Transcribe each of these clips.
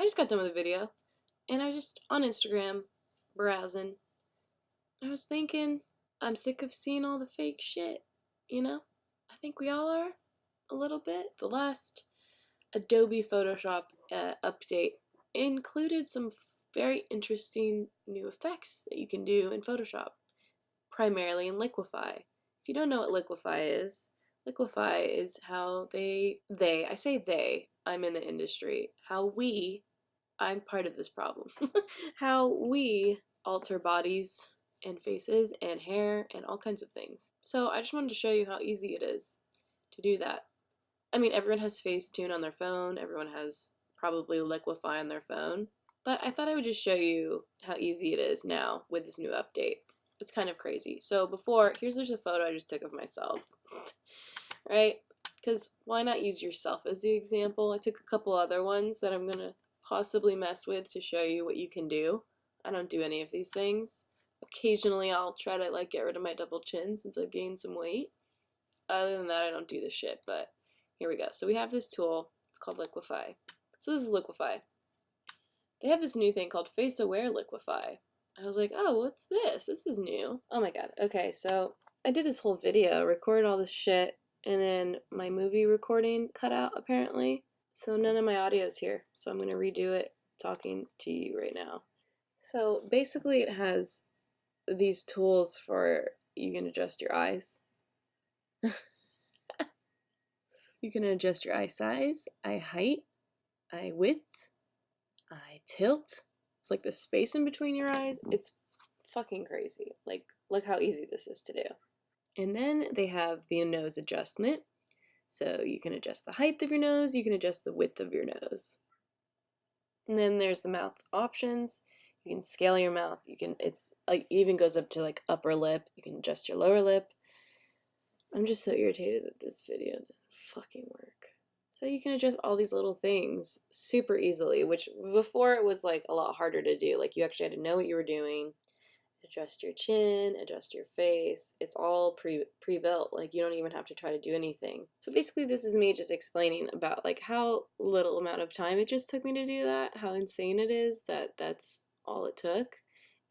I just got done with the video, and I was just on Instagram, browsing. I was thinking, I'm sick of seeing all the fake shit, you know? I think we all are, a little bit. The last Adobe Photoshop update included some very interesting new effects that you can do in Photoshop, primarily in Liquify. If you don't know what Liquify is how I say they, I'm in the industry, I'm part of this problem, how we alter bodies and faces and hair and all kinds of things. So I just wanted to show you how easy it is to do that. I mean, everyone has Facetune on their phone, everyone has probably Liquify on their phone, but I thought I would just show you how easy it is now with this new update. It's kind of crazy. So before, here's just a photo I just took of myself, right? Because why not use yourself as the example? I took a couple other ones that I'm gonna possibly mess with to show you what you can do. I don't do any of these things. Occasionally I'll try to like get rid of my double chin since I've gained some weight. Other than that, I don't do this shit, but here we go. So we have this tool, it's called Liquify. So this is Liquify. They have this new thing called Face Aware Liquify. I was like, oh, what's this? This is new. Oh my god. Okay, so I did this whole video, recorded all this shit, and then my movie recording cut out apparently. So none of my audio's here. So I'm gonna redo it talking to you right now. So basically it has these tools for you can adjust your eyes. You can adjust your eye size, eye height, eye width, eye tilt. It's like the space in between your eyes. It's fucking crazy. Like, look how easy this is to do. And then they have the nose adjustment. So you can adjust the height of your nose, you can adjust the width of your nose. And then there's the mouth options. You can scale your mouth. It's like even goes up to like upper lip. You can adjust your lower lip. I'm just so irritated that this video didn't fucking work. So you can adjust all these little things super easily, which before it was like a lot harder to do. Like you actually had to know what you were doing. Adjust your chin, adjust your face. It's all pre-built. Like you don't even have to try to do anything. So basically this is me just explaining about like how little amount of time it just took me to do that, how insane it is that that's all it took,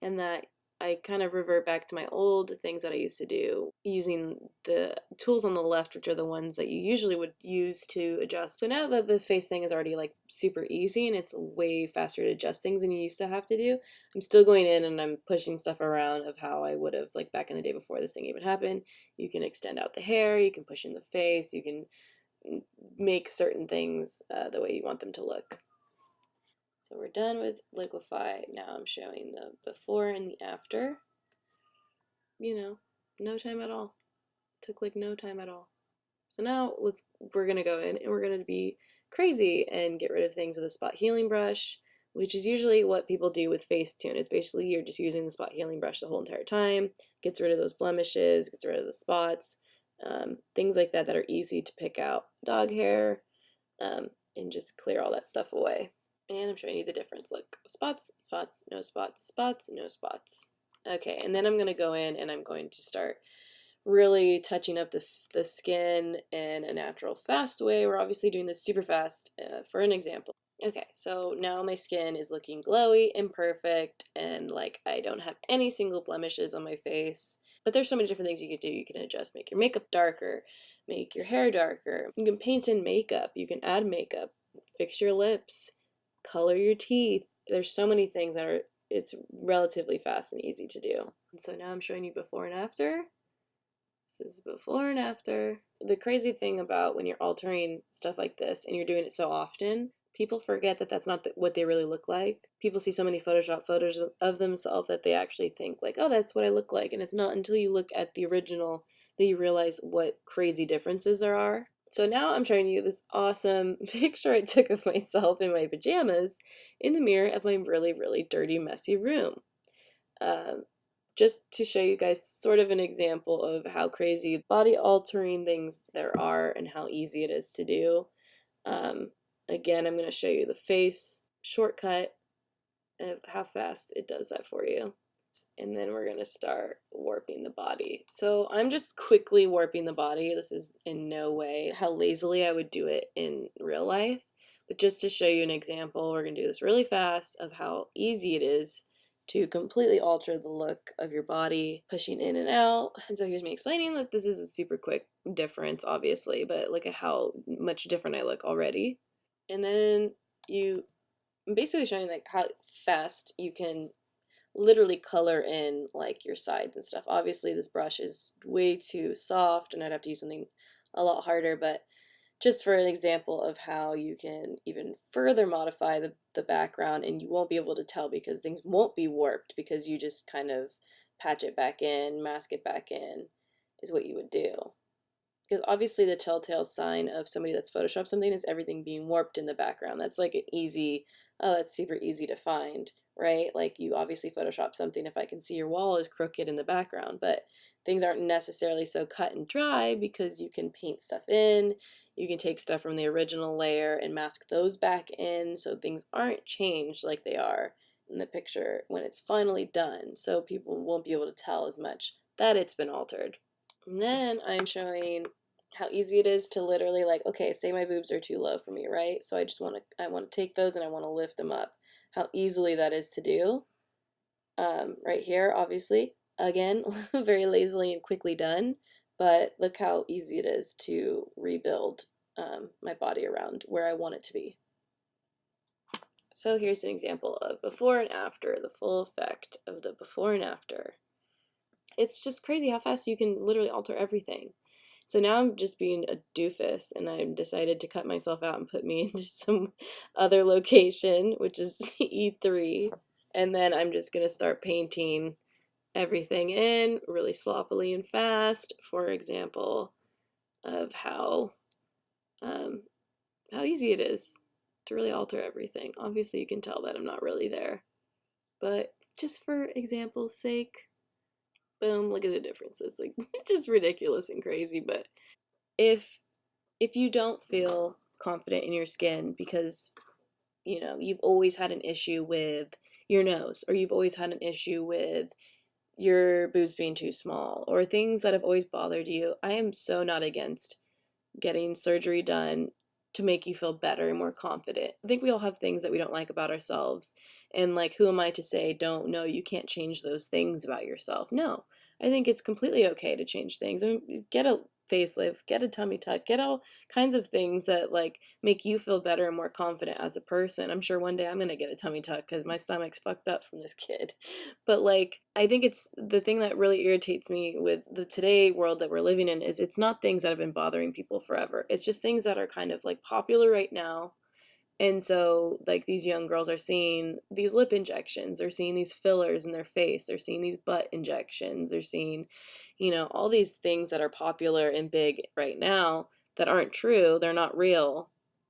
and that I kind of revert back to my old things that I used to do using the tools on the left, which are the ones that you usually would use to adjust. So now that the face thing is already like super easy and it's way faster to adjust things than you used to have to do, I'm still going in and I'm pushing stuff around of how I would have like back in the day before this thing even happened. You can extend out the hair, you can push in the face, you can make certain things the way you want them to look. So we're done with Liquify. Now I'm showing the before and the after. You know, no time at all. Took like no time at all. So now we're gonna go in and we're gonna be crazy and get rid of things with a spot healing brush, which is usually what people do with Facetune. It's basically you're just using the spot healing brush the whole entire time. Gets rid of those blemishes, gets rid of the spots, things like that that are easy to pick out. Dog hair, and just clear all that stuff away. And I'm showing you the difference. Look, spots, spots, no spots, spots, no spots. Okay, and then I'm going to go in and I'm going to start really touching up the skin in a natural, fast way. We're obviously doing this super fast for an example. Okay, so now my skin is looking glowy and perfect, and like I don't have any single blemishes on my face. But there's so many different things you can do. You can adjust, make your makeup darker, make your hair darker. You can paint in makeup. You can add makeup, fix your lips, color your teeth. There's so many things that it's relatively fast and easy to do. And so now I'm showing you before and after. This is before and after. The crazy thing about when you're altering stuff like this and you're doing it so often, people forget that that's not what they really look like. People see so many Photoshop photos of themselves that they actually think like, oh, that's what I look like. And it's not until you look at the original that you realize what crazy differences there are. So now I'm showing you this awesome picture I took of myself in my pajamas in the mirror of my really, really dirty, messy room. Just to show you guys sort of an example of how crazy body altering things there are and how easy it is to do. Again, I'm going to show you the face shortcut of how fast it does that for you. And then we're going to start warping the body. So I'm just quickly warping the body. This is in no way how lazily I would do it in real life. But just to show you an example, we're going to do this really fast of how easy it is to completely alter the look of your body, pushing in and out. And so here's me explaining that this is a super quick difference, obviously, but look at how much different I look already. And then I'm basically showing like how fast you can literally color in like your sides and stuff. Obviously this brush is way too soft and I'd have to use something a lot harder, but just for an example of how you can even further modify the background and you won't be able to tell because things won't be warped because you just kind of patch it back in, mask it back in, is what you would do. Because obviously the telltale sign of somebody that's photoshopped something is everything being warped in the background. That's like an easy, oh, that's super easy to find, right? Like you obviously Photoshop something if I can see your wall is crooked in the background, but things aren't necessarily so cut and dry because you can paint stuff in, you can take stuff from the original layer and mask those back in so things aren't changed like they are in the picture when it's finally done. So people won't be able to tell as much that it's been altered. And then I'm showing how easy it is to literally like, okay, say my boobs are too low for me, right? So I want to take those and I want to lift them up. How easily that is to do. Right here, obviously, again, very lazily and quickly done, but look how easy it is to rebuild my body around where I want it to be. So here's an example of before and after, the full effect of the before and after. It's just crazy how fast you can literally alter everything. So now I'm just being a doofus and I decided to cut myself out and put me into some other location, which is E3. And then I'm just going to start painting everything in really sloppily and fast, for example, of how easy it is to really alter everything. Obviously you can tell that I'm not really there, but just for example's sake, boom, look at the differences. Like, it's just ridiculous and crazy, but if you don't feel confident in your skin because you've always had an issue with your nose, or you've always had an issue with your boobs being too small, or things that have always bothered you, I am so not against getting surgery done to make you feel better and more confident. I think we all have things that we don't like about ourselves, and like, who am I to say don't know, you can't change those things about yourself? No, I think it's completely okay to change things. I mean, get a facelift, get a tummy tuck, get all kinds of things that like make you feel better and more confident as a person. I'm sure one day I'm gonna get a tummy tuck because my stomach's fucked up from this kid. But like, I think it's the thing that really irritates me with the today world that we're living in is it's not things that have been bothering people forever. It's just things that are kind of like popular right now. And so, like, these young girls are seeing these lip injections, they're seeing these fillers in their face, they're seeing these butt injections, they're seeing, all these things that are popular and big right now that aren't true, they're not real.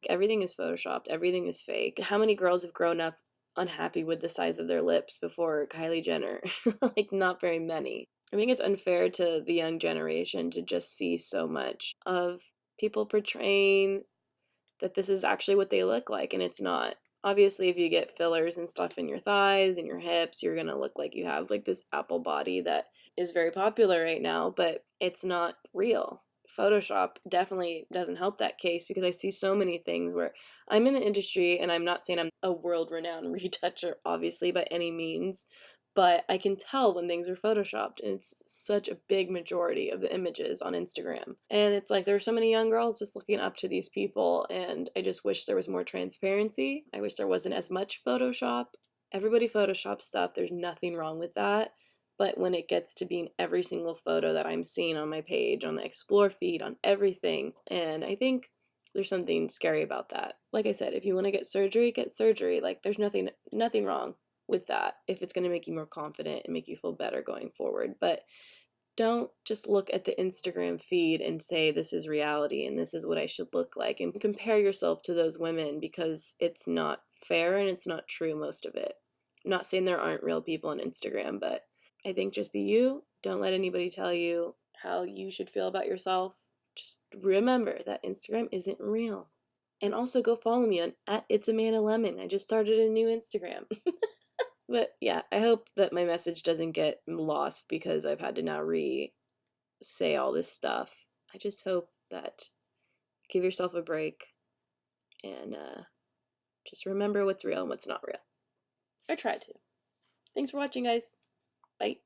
Everything is photoshopped, everything is fake. How many girls have grown up unhappy with the size of their lips before Kylie Jenner? Like, not very many. I think it's unfair to the young generation to just see so much of people portraying that this is actually what they look like, and it's not. Obviously, if you get fillers and stuff in your thighs and your hips, you're gonna look like you have like this apple body that is very popular right now, but it's not real. Photoshop definitely doesn't help that case because I see so many things where I'm in the industry, and I'm not saying I'm a world renowned retoucher, obviously, by any means, but I can tell when things are photoshopped, and it's such a big majority of the images on Instagram. And it's like there are so many young girls just looking up to these people, and I just wish there was more transparency. I wish there wasn't as much Photoshop. Everybody photoshops stuff, there's nothing wrong with that. But when it gets to being every single photo that I'm seeing on my page, on the explore feed, on everything, and I think there's something scary about that. Like I said, if you want to get surgery, get surgery. Like, there's nothing wrong with that if it's going to make you more confident and make you feel better going forward. But don't just look at the Instagram feed and say this is reality and this is what I should look like and compare yourself to those women, because it's not fair and it's not true, most of it. I'm not saying there aren't real people on Instagram, but I think just be you. Don't let anybody tell you how you should feel about yourself. Just remember that Instagram isn't real. And also go follow me on @ItsAmandaLemon. I just started a new Instagram. But yeah, I hope that my message doesn't get lost because I've had to now say all this stuff. I just hope that give yourself a break and Just remember what's real and what's not real. I try to. Thanks for watching, guys. Bye.